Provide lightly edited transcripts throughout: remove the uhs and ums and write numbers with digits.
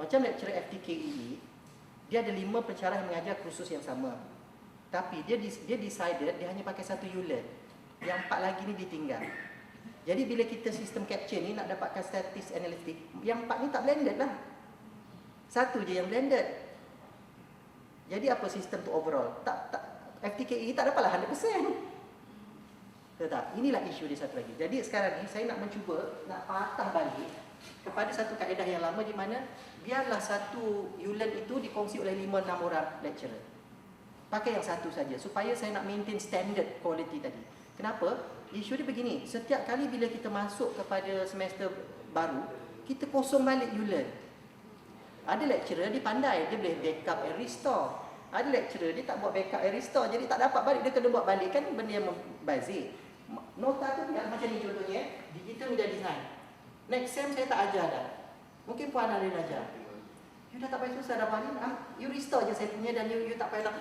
Macam lecturer FTKE, dia ada 5 pensyarah yang mengajar kursus yang sama. Tapi dia decided dia hanya pakai satu ULERN. Yang 4 lagi ni ditinggal. Jadi bila kita sistem capture ni nak dapatkan statis analitik, yang 4 ni tak blended lah. Satu je yang blended. Jadi apa sistem tu overall? FTKE tak dapatlah 100%. Betul tak? Inilah isu dia satu lagi. Jadi sekarang ni saya nak mencuba nak patah balik kepada satu kaedah yang lama di mana biarlah satu ULERN itu dikongsi oleh 5-6 orang lecturer. Pakai yang satu saja supaya saya nak maintain standard quality tadi. Kenapa? Isu dia begini, setiap kali bila kita masuk kepada semester baru, kita kosong balik ULERN. Ada lecturer dia pandai, dia boleh backup and restore. Ada lecturer dia tak buat backup and restore, jadi tak dapat balik, dia kena buat balik, kan benda yang membazir. Nota tu biar macam ni contohnya, digital media design. Next sem saya tak ajar dah. Mungkin Puan Alin ajar. You dah tak payah susah dah Puan Alin, you restore je saya punya dan you tak payah,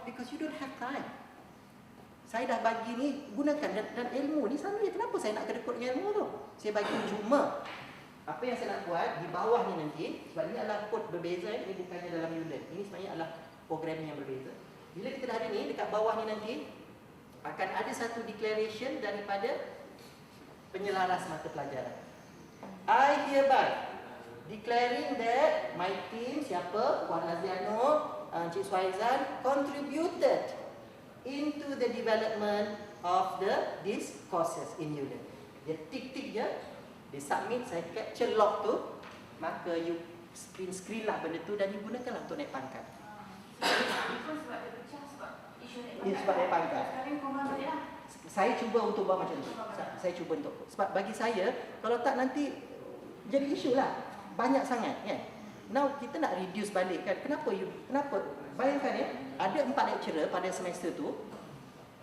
because you don't have time. Saya dah bagi ni, gunakan dan ilmu ni sama je. Kenapa saya nak kedekut dengan ilmu tu? Saya bagi cuma apa yang saya nak buat di bawah ni nanti, sebab ini adalah kod berbeza, ini bukannya dalam ULERN. Ini sebenarnya adalah programming yang berbeza. Bila kita dah ada ni, dekat bawah ni nanti akan ada satu declaration daripada penyelaras mata pelajaran. I hereby declaring that my team, siapa? Puan Laziano, Encik Suhaizan, contributed into the development of these courses in ULERN. Dia tik-tik je, dia submit, saya capture log tu, maka you screen lah benda tu dan you gunakanlah untuk naik pangkat. Sebab dia pecah, sebab isu naik pangkat. Ya, sebab naik pangkat. Sekarang korang balik lah. Saya cuba untuk buat macam tu. Saya cuba untuk. Sebab bagi saya, kalau tak nanti jadi isu lah. Banyak sangat kan. Now kita nak reduce balik kan. Kenapa? Bayangkan ya, ada 4 lecturer pada semester tu.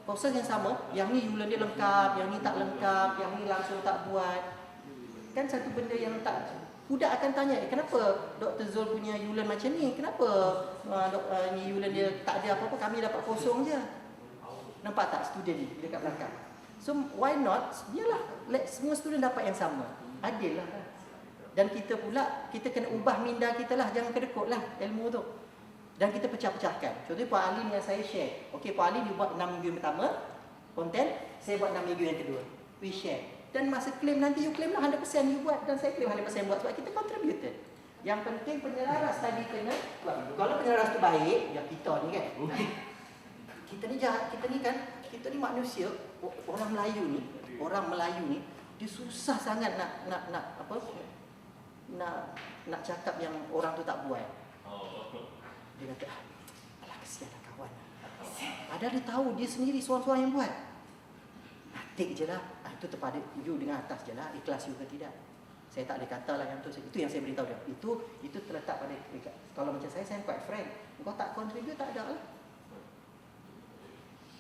Proses yang sama, yang ni ULERN dia lengkap, yang ni tak lengkap, yang ni langsung tak buat. Kan satu benda yang tak, budak akan tanya, kenapa Dr. Zul punya ULERN macam ni? Kenapa ni ULERN dia tak ada apa-apa, kami dapat kosong je. Nampak tak student ni dekat belakang? So why not, biarlah semua student dapat yang sama. Adil lah. Dan kita pula, kita kena ubah minda kita lah, jangan kedekut lah ilmu tu. Dan kita pecah-pecahkan. Contohnya Puan Ali dengan saya share. Okey, Puan Ali dia buat 6 minggu yang pertama konten, saya buat 6 minggu yang kedua. We share. Dan masa claim nanti you claim lah 100% you buat dan saya claim 100% buat sebab kita contributed. Yang penting penyelaras tadi kena buat. Kalau penyelaras tu baik, ya kita ni kan. Kita ni jahat, kita ni manusia, orang Melayu ni, dia susah sangat nak cakap yang orang tu tak buat. Dia kata, alah kesianlah kawan. Padahal dia tahu dia sendiri seorang-seorang yang buat. Take je lah. Itu terpada you dengan atas je lah. Ikhlas you ke tidak. Saya tak boleh kata lah yang tu. Itu yang saya beritahu dia. Itu terletak pada, kalau macam saya quite frank. Kau tak contribute, tak ada lah.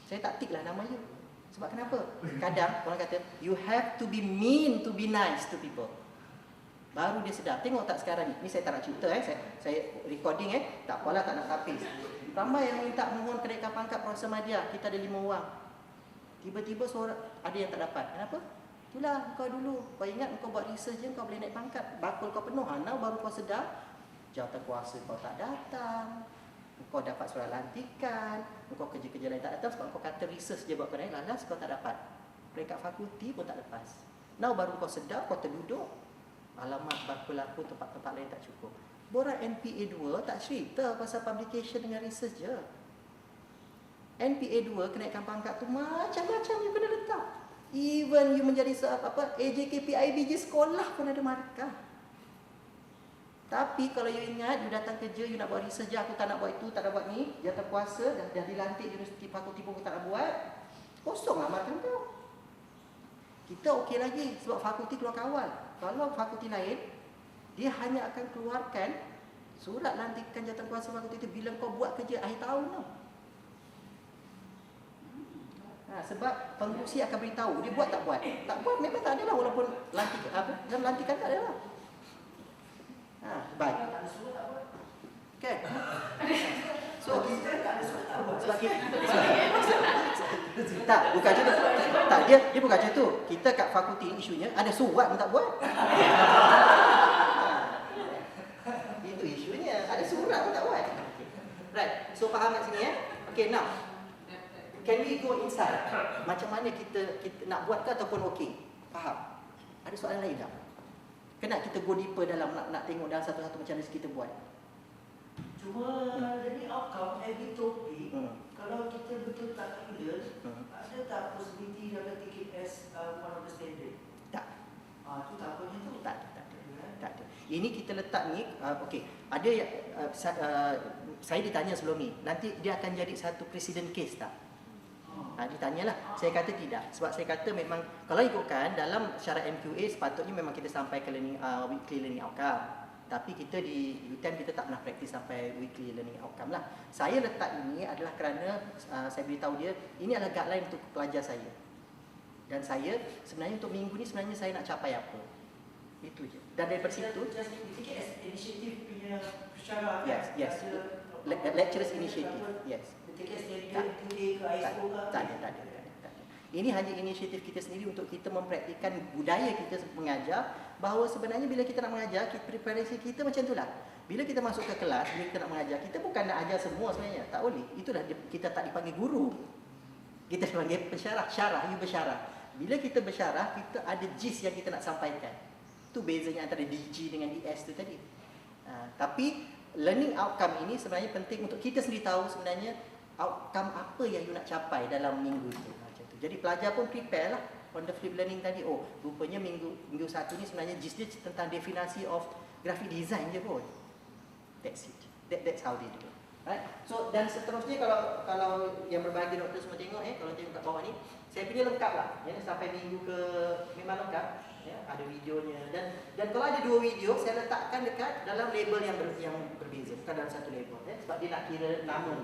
Saya tak tik lah nama you. Sebab kenapa? Kadang orang kata, you have to be mean to be nice to people. Baru dia sedar. Tengok tak sekarang ni. Ni saya tak nak cerita saya recording tak apalah, tak nak tapis. Ramai yang minta mohon kenaikan pangkat Profesor Madya. Kita ada 5 orang. Tiba-tiba seorang ada yang tak dapat. Kenapa? Itulah kau dulu. Kau ingat kau buat research je kau boleh naik pangkat. Bakul kau penuh. Now baru kau sedar jawatan kuasa kau tak datang. Kau dapat surat lantikan. Kau kerja-kerja lain tak datang sebab kau kata research je buat kau naik. Lalas kau tak dapat. Peringkat fakulti pun tak lepas. Now baru kau sedar kau terduduk. Alamat bakul aku tempat-tempat lain tak cukup. Borang NPA 2 tak cerita pasal publication dengan research je. NPA 2 kenaikan pangkat tu macam-macam you kena letak. Even you menjadi AJK PIBG sekolah pun ada markah. Tapi kalau you ingat you datang kerja, you nak buat research je, aku tak nak buat itu, tak nak buat ni, jatuh kuasa dah dilantik universiti fakulti pun tak nak buat, kosong lah markah tu. Kita okey lagi sebab fakulti keluar kawal. Kalau fakulti lain, dia hanya akan keluarkan surat lantikan jawatan kuasa fakulti itu bila kau buat kerja akhir tahun tau. Sebab pengurusi akan beritahu dia buat tak buat. Tak buat memang tak ada lah walaupun dalam lantikan tak ada lah. Baik. Okay. So sebab kita tak bukan macam tu. Tak, dia bukan macam tu. Kita kat fakulti isunya ada surat pun tak buat. So faham kat sini Okay, now can we go inside? Macam mana kita nak buat ke ataupun okey? Faham? Ada soalan lain tak? Kena kita go deeper dalam nak tengok dalam satu-satu macam mana kita buat. Cuma jadi outcome every topik kalau kita betul tak clear, ada tak possibility dapat take it as one of the standard? Tak. Tu takutnya tu. Tak ada. Ini kita letak ni, okey. Ada yang saya ditanya sebelum ni, nanti dia akan jadi satu precedent case tak? Ditanyalah. Saya kata tidak. Sebab saya kata memang kalau ikutkan dalam syarat MQA sepatutnya memang kita sampai ke weekly learning outcome. Tapi kita di UTM kita tak pernah praktis sampai weekly learning outcome lah. Saya letak ini adalah kerana saya beritahu dia ini adalah guideline untuk pelajar saya. Dan saya sebenarnya untuk minggu ni sebenarnya saya nak capai apa. Itu je. Dan daripada situ just take it as initiative punya syarat. Yes. Lecturers initiative. Yes. Take it as standard today ke ISO ke. Tak ada. Ini hanya inisiatif kita sendiri untuk kita mempraktikkan budaya kita mengajar, bahawa sebenarnya bila kita nak mengajar, preparasi kita macam itulah. Bila kita masuk ke kelas, bila kita nak mengajar, kita bukan nak ajar semua sebenarnya. Tak boleh. Itulah kita tak dipanggil guru. Kita dipanggil pensyarah, you bersyarah. Bila kita bersyarah, kita ada gist yang kita nak sampaikan. Itu bezanya antara DG dengan DS tu tadi. Tapi learning outcome ini sebenarnya penting untuk kita sendiri tahu sebenarnya outcome apa yang you nak capai dalam minggu itu. Jadi pelajar pun prepare lah on the flip learning tadi. Oh, rupanya minggu satu ni sebenarnya gist dia tentang definasi of graphic design je pun. That's it. That's how they do it. Right? So dan seterusnya kalau yang berbagi doktor semua tengok kalau tengok kat bawah ni, saya punya lengkap lah. Sampai minggu ke memang lengkap. Ada videonya dan kalau ada 2 video saya letakkan dekat dalam label yang berbeza, bukan dalam satu label sebab dia nak kira nama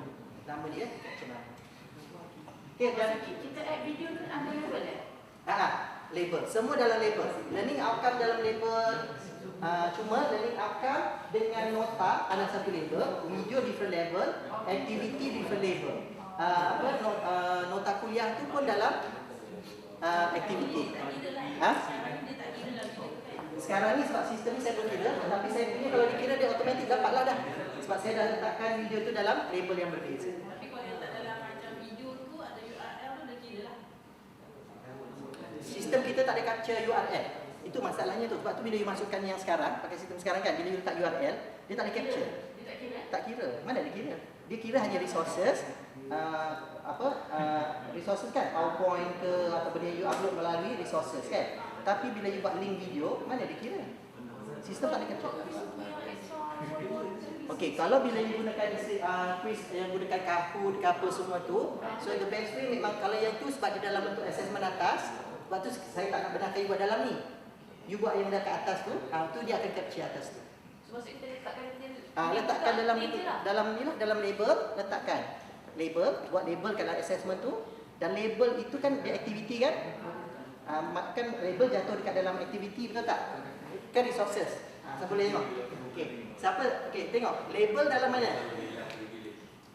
dia macam mana. Okay, dan Kita add video tu ada label label. Semua dalam label. Learning outcome dalam label. Cuma learning outcome dengan nota ada satu label, video different label, activity different label. Nota kuliah tu pun dalam activity. Sekarang ni sebab sistem ni saya belum kira, tapi saya punya kalau dikira dia automatik dapatlah dah. Sebab saya dah letakkan video tu dalam label yang berbeza. Sistem kita tak ada capture URL. Itu masalahnya tu. Sebab tu bila you masukkan yang sekarang, pakai sistem sekarang kan, bila you letak URL, dia tak ada capture. Tak kira. Mana dia kira? Dia kira hanya resources, resources kan, PowerPoint ke atau benda yang you upload melalui resources kan. Tapi bila you buat link video, mana dia kira? Sistem tak ada capture. Okey, kalau bila you gunakan quiz yang gunakan Kahoot ke apa semua tu, so the best way memang kalau yang tu sebab dia dalam bentuk assessment atas, sebab tu saya tak nak benarkan you buat dalam ni. You buat yang dah kat atas tu, tu dia akan capture atas tu. So maksud kita Letakkan dalam label, letakkan label, buat label kat dalam assessment tu, dan label itu kan dia aktiviti kan? Kan label jatuh dekat dalam aktiviti, betul tak? Kan resources. Siapa boleh tengok? Okey. Tengok label dalam mana?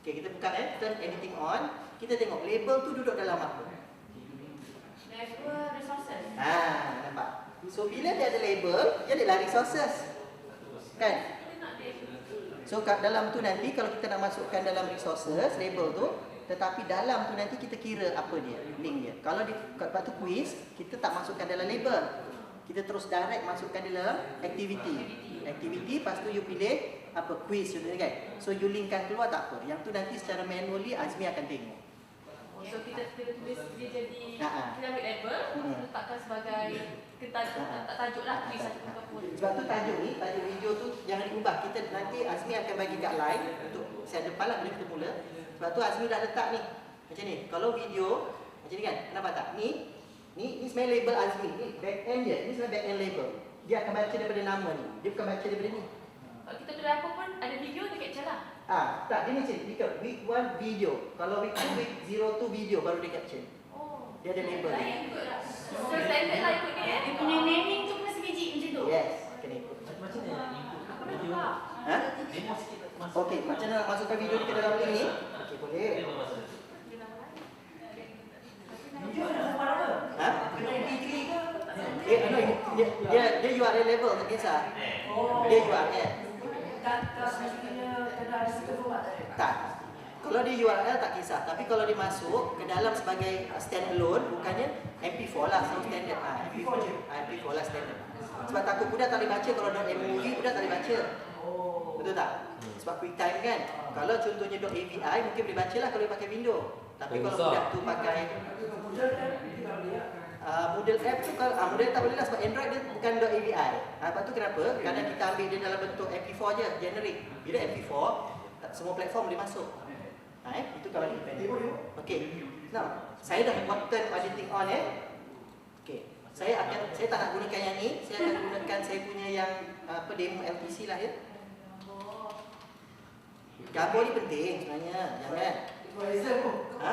Okey, kita buka turn editing on. Kita tengok label tu duduk dalam apa? Label resources. Nampak. So bila dia ada label, dia adalah resources. Kan? So kat dalam tu nanti kalau kita nak masukkan dalam resources label tu, tetapi dalam tu nanti kita kira apa dia, link dia. Kalau di waktu quiz, kita tak masukkan dalam label. Kita terus direct masukkan dalam activity. Activity, lepas tu you pilih apa quiz kan. So you linkkan keluar tak apa. Yang tu nanti secara manually Azmi akan tengok. So kita tulis dia jadi Ha-ha. kita ambil label, letakkan sebagai tajuk lah quiz ataupun. Sebab tu tajuk ni, tajuk video tu jangan diubah. Kita nanti Azmi akan bagi guideline untuk set depan lah bila kita mula. Sebab tu Azmi dah letak ni. Macam ni. Kalau video macam ni kan. Nampak tak? Ni sebenarnya label Azmi. Ni back end dia. Ni sebenarnya back end label. Dia akan baca daripada nama ni. Dia bukan baca daripada ni. Kalau kita tulis apa pun ada video dia capture lah. Tak, dia macam ni. Week 1 video. Kalau week 2, week 02 video baru dia capture. Oh. Dia ada label. Lain kot lah. So standard lah ikut dia. Dia punya naming tu kena sebiji macam tu. Yes, kena ikut. Macam mana nak ikut Aku dah buka. demo sikit masuk. Okey, macam mana nak masukkan video ni ke dalam link ni? Okey, boleh. Demo masuk. Dia nama lain. Video ada sama apa? Kena MP3 ke? Dia URL level, tak kisah. Oh. Dia URL. Tak semestinya kena ada stiker format. Tak. Kalau di URL tak kisah, tapi kalau dia masuk ke dalam sebagai standalone, bukannya MP4 lah, so standard. MP4 lah standard. Sebab takut budak tak boleh baca, kalau .mov budak tak boleh baca. Betul tak? Sebab QuickTime kan. Kalau contohnya .avi mungkin boleh baca lah kalau dia pakai Windows. Tapi kalau budak tu pakai Moodle app tu, Moodle tak boleh lah sebab Android dia bukan .avi. Lepas tu kenapa? Kerana kita ambil dia dalam bentuk MP4 je, generic. Bila MP4, semua platform boleh masuk. Itu kalau independent. Okey. Now, saya dah buat turn editing on Okey. Saya tak nak gunakan yang ni, saya akan gunakan saya punya yang demo LTC lah ya. Gambar ni penting sebenarnya, jangan. Ha?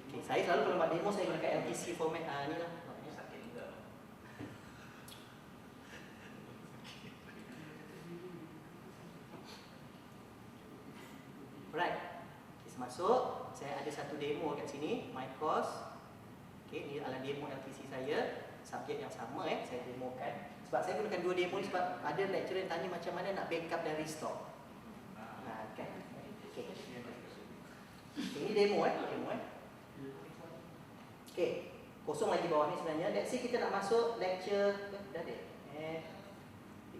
Okay, saya selalu kalau buat demo saya gunakan LTC format ni lah. Alright, kita masuk. Saya ada satu demo kat sini, my course. Okay, ni adalah demo LTC saya. Subjek yang sama saya demokan. Sebab saya gunakan dua demo ni sebab ada lecturer yang tanya macam mana nak backup dan restore. Kan. Okay. Ini demo Okay, kosong lagi bawah ni sebenarnya. Let's say kita nak masuk lecture dah ada.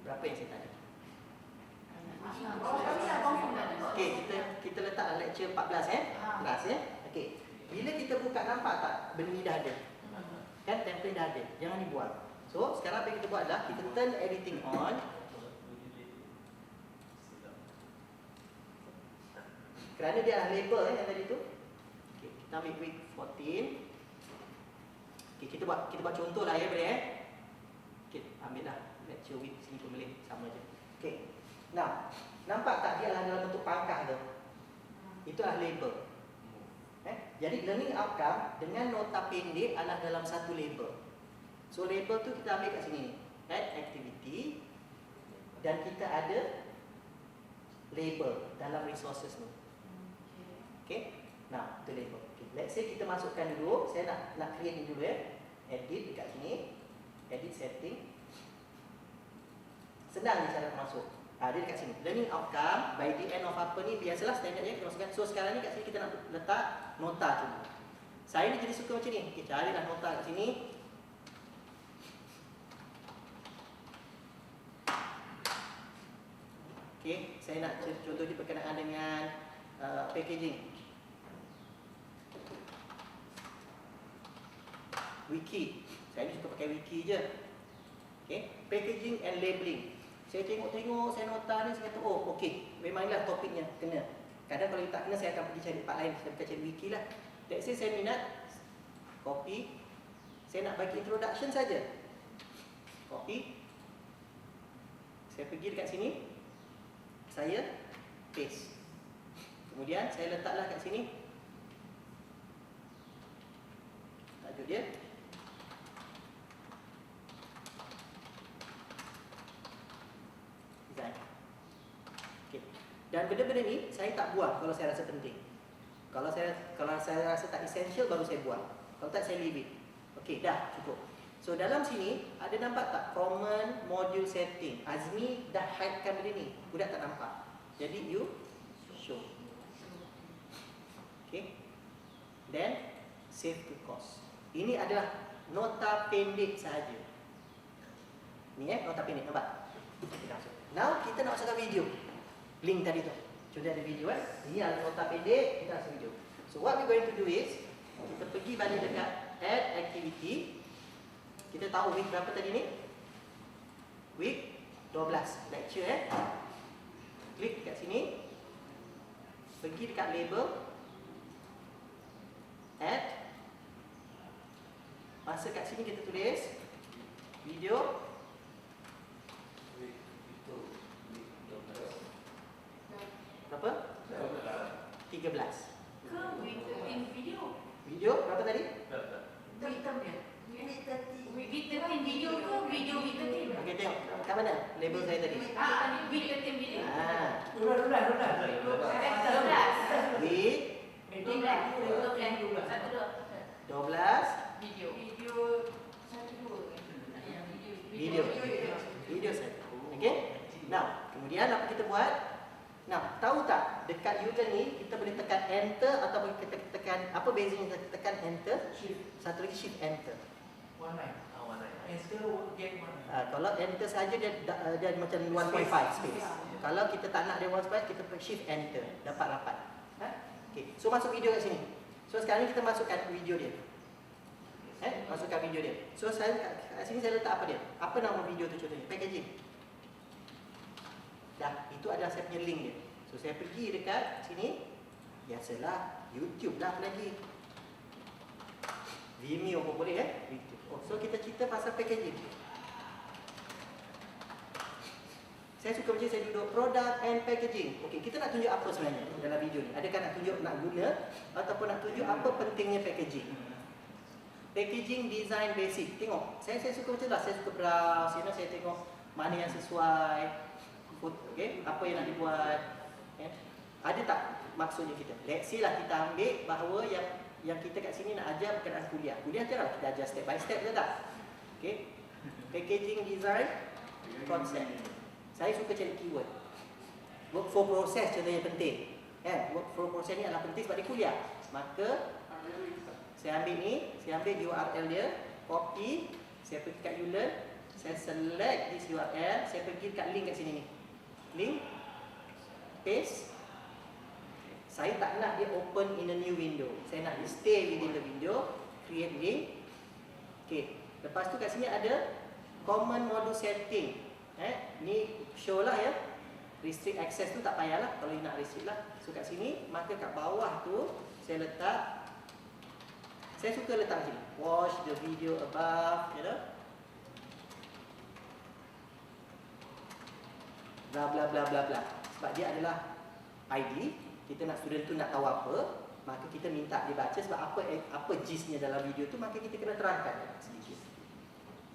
Berapa yang saya tanya? Okay, kita letak lecture 14 kelas Okay. Bila kita buka nampak tak benda ni dah ada? Kan template dah ada. Jangan dibuang. So, sekarang apa yang kita buat adalah kita turn editing on. Kerana dia dah label yang tadi tu. Okay, kita ambil week 14. Okay, kita buat contoh lah ya boleh Okay, ambil lah lecture week sini pun boleh, sama je. Okay. Nah, nampak tak dia dalam bentuk pangkah tu? Itu adalah label. Jadi learning outcome dengan nota pendek adalah dalam satu label. So label tu kita ambil kat sini, add activity, dan kita ada label dalam resources ni. Okay? Nah, itu label. Okay. Let's say kita masukkan dulu, saya nak create ni dulu edit dekat sini, edit setting. Senang je cara masuk. Dia dekat sini. Learning outcome by the end of apa ni biasalah standardnya kita masukkan. So sekarang ni kat sini kita nak letak nota cuba. Saya ni jadi suka macam ni. Okay, carilah nota kat sini. Okay, saya nak contoh dia berkenaan dengan packaging. Wiki. Saya ni suka pakai wiki je. Okay, packaging and labeling. Saya tengok-tengok, saya nota ni, saya kata, oh okey, memanglah topiknya kena. Kadang kalau tak kena, saya akan pergi cari part lain, saya akan cari wiki lah. Let's say saya minat, copy. Saya nak bagi introduction saja. Copy. Saya pergi dekat sini. Saya paste. Kemudian saya letaklah kat sini tajuk dia. Design. Okay. Dan benda-benda ni saya tak buang kalau saya rasa penting. Kalau saya rasa tak essential baru saya buang. Kalau tak saya leave it. Okey, dah cukup. So dalam sini ada nampak tak common module setting. Azmi dah hidekan benda ni. Budak tak nampak. Jadi you show. Okay. Then save to course. Ini adalah nota pendek sahaja. Ni nota pendek nampak. Kita masuk. Now kita nak masukkan video. Link tadi tu. Sudah ada video Ini adalah nota pendek, kita masuk video. So what we going to do is kita pergi balik dekat add activity. Kita tahu week berapa tadi ni? Week 12 lecture Klik dekat sini. Pergi dekat label. Add. Masa kat sini kita tulis video. Berapa? 13. Ke video? Video berapa tadi? Hitam dia. Week 13 video ke video week 13? Okey, tengok. Kat mana label saya tadi? Week 13 video. Lulah. Week 12. 12 Video. Video satu. Okey. Now, kemudian apa kita buat? Nah, tahu tak dekat user ni kita boleh tekan enter ataupun kita tekan apa bezanya kita tekan enter? Satu lagi shift enter. One line. Enter get one line. Kalau enter saja dia macam 1.5 space. Kalau kita tak nak dia 1 space, kita shift enter, dapat rapat. Okey. So masuk video kat sini. So sekarang ni kita masukkan video dia. Masukkan video dia. So saya kat sini saya letak apa dia? Apa nama video tu contohnya? Packaging. Dah, itu adalah saya punya link dia. So saya pergi dekat sini. Biasalah YouTube lah lagi. Vimeo pun boleh YouTube. So kita cerita pasal packaging. Saya suka macam saya duduk product and packaging. Okey, kita nak tunjuk apa sebenarnya dalam video ni? Adakah nak tunjuk nak guna ataupun nak tunjuk apa pentingnya packaging? Packaging design basic. Tengok, saya suka macam lah. Saya suka browse, saya tengok mana yang sesuai. Okay, apa yang nak dibuat. Ada tak maksudnya kita? Let's say lah kita ambil bahawa yang kita kat sini nak ajar berkenaan kuliah. Kuliah je lah, kita ajar step by step je tak? Okay. Packaging design concept. Saya suka cari keyword. Workflow process contohnya penting. Workflow process ni adalah penting sebab dia kuliah. Maka saya ambil ni, saya ambil URL dia, copy, saya pergi kat ULearn, saya select this URL, saya pergi kat link kat sini ni. Link, paste. Saya tak nak dia open in a new window. Saya nak dia stay within the window, create link. Okay. Lepas tu kat sini ada common module setting. Ni show lah ya. Restrict access tu tak payahlah kalau you nak restrict lah. So kat sini, maka kat bawah tu saya letak. Saya suka letak sini. Watch the video above, you know. Bla bla bla bla bla. Sebab dia adalah ID. Kita nak student tu nak tahu apa, maka kita minta dia baca sebab apa gistnya dalam video tu, maka kita kena terangkan sedikit.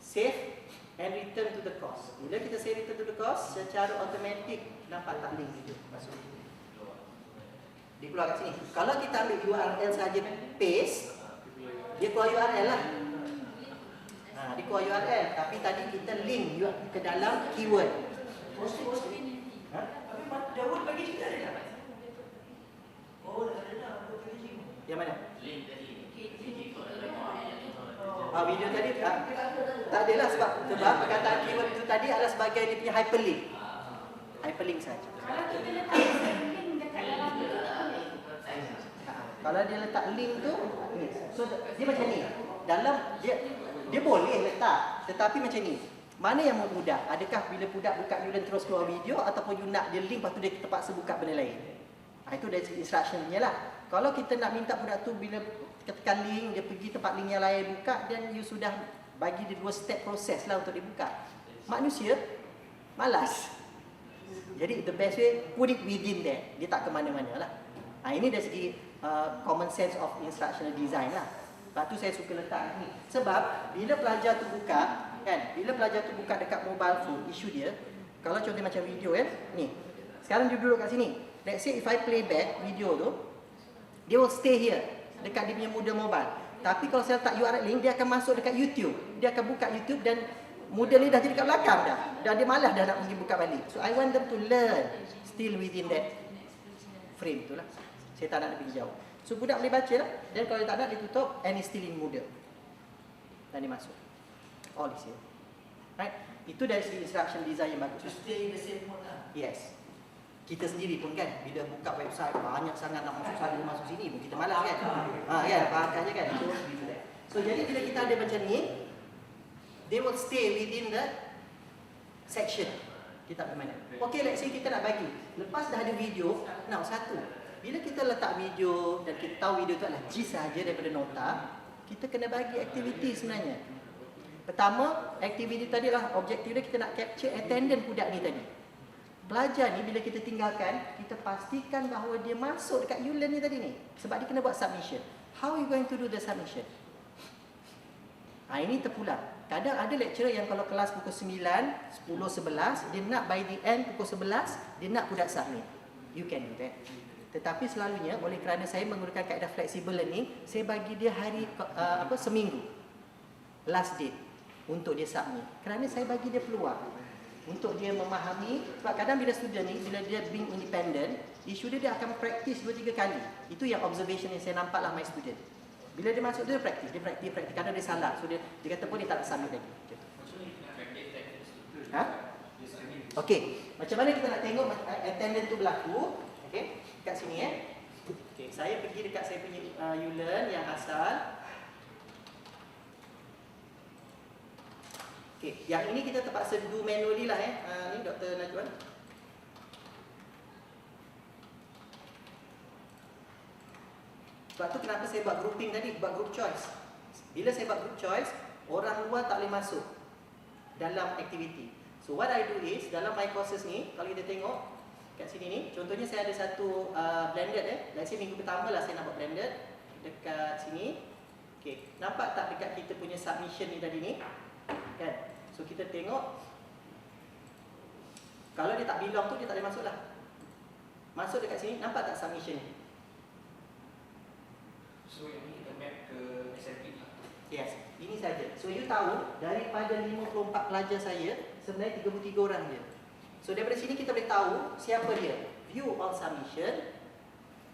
Save and return to the course. Bila kita save return to the course, secara automatik nampak tak link video masuk. Dia keluar kat sini. Kalau kita ambil URL saja paste, dia keluar URL lah. Dia keluar URL, tapi tadi kita link ke dalam keyword. Tapi Daud bagi cerita dia tak? Oh, dah ada packaging. Yang mana? Link tadi. Video tadi tak adalah sebab perkataan keyword itu tadi adalah sebagai dia punya hyperlink. Hyperlink saja. Kalau kita letak link dekat dalam tu, Kalau dia letak link tu, ni. So dia macam ni. Dalam dia boleh letak, tetapi macam ni. Mana yang mudah? Adakah bila budak buka ULearn terus keluar video ataupun you nak dia link lepas tu dia terpaksa buka benda lain? Itu dari instructionnya lah. Kalau kita nak minta budak tu bila tekan link, dia pergi tempat link yang lain buka, dan you sudah bagi dia 2 step proses lah untuk dia buka. Manusia malas. Jadi the best way, put it within there. Dia tak ke mana-mana lah. Ini dari segi common sense of instructional design lah. Lepas tu saya suka letak ni. Sebab bila pelajar tu buka, bila pelajar tu buka dekat mobile phone, isu dia, kalau contoh macam video ni. Sekarang dia duduk kat sini. Let's say if I play back video tu, dia will stay here dekat dia punya Moodle mobile. Tapi kalau saya letak URL link, dia akan masuk dekat YouTube. Dia akan buka YouTube dan Moodle ni dah jadi kat belakang dah. Dan dia malas dah nak pergi buka balik. So I want them to learn still within that frame tu lah. Saya tak nak dia pergi jauh. So budak boleh baca lah. Dan kalau dia tak nak, dia tutup and it's still in Moodle. Dan dia masuk. All is here. Right? Itu dari segi instruction design yang bagus. To stay in the same mode lah. Yes. Kita sendiri pun kan, bila buka website banyak sangat nak masuk sana masuk sini pun kita malas kan. Kan, faham je kan. So jadi bila kita ada macam ni, they will stay within the section. Kita pergi mana? Okay, let's say kita nak bagi. Lepas dah ada video, now satu. Bila kita letak video dan kita tahu video tu adalah gist saja daripada nota, kita kena bagi aktiviti sebenarnya. Pertama, aktiviti tadi lah objektif dia, kita nak capture attendance budak ni tadi. Pelajar ni bila kita tinggalkan, kita pastikan bahawa dia masuk dekat ULearn ni tadi ni. Sebab dia kena buat submission. How are you going to do the submission? Ini terpulang. Kadang ada lecturer yang kalau kelas pukul 9, 10, 11, dia nak by the end pukul 11, dia nak budak submit. You can do that. Tetapi selalunya oleh kerana saya menggunakan kaedah flexible learning, saya bagi dia hari seminggu last date untuk dia submit. Kerana saya bagi dia peluang untuk dia memahami. Sebab kadang bila student ni, bila dia being independent, isu dia akan practice 2-3 kali. Itu yang observation yang saya nampak lah my student. Bila dia masuk dia practice, kadang dia salah. So dia kata pun dia tak submit lagi. Ha? Okey, macam mana kita nak tengok attendance tu berlaku? Okey, kat sini Okey, saya pergi dekat saya punya U-Learn yang asal. Okey, yang ini kita terpaksa do manually lah ni Dr. Najwan. Sebab tu kenapa saya buat grouping tadi, buat group choice. Bila saya buat group choice, orang luar tak boleh masuk dalam aktiviti. So what I do is, dalam my courses ni, kalau kita tengok kat sini ni, contohnya saya ada satu blended let's say minggu pertama lah saya nak buat blended dekat sini. Okey, nampak tak dekat kita punya submission ni tadi ni? Kan? So kita tengok, kalau dia tak belong tu dia tak boleh masuk lah. Masuk dekat sini, nampak tak submission ni? So yang ni kita map ke SLP lah. Yes, ini saja. So you tahu, daripada 54 pelajar saya, sebenarnya 33 orang je. So daripada sini kita boleh tahu siapa dia. View all submission,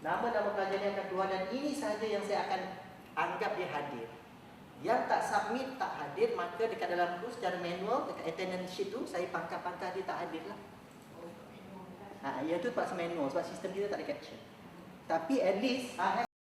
nama-nama pelajar yang akan keluar, dan ini saja yang saya akan anggap dia hadir. Yang tak submit, tak hadir, maka dekat dalam tu secara manual, dekat attendance sheet tu, saya pangkal-pangkal dia tak hadir lah. Ia tu terpaksa manual sebab sistem kita tak ada capture. Tapi at least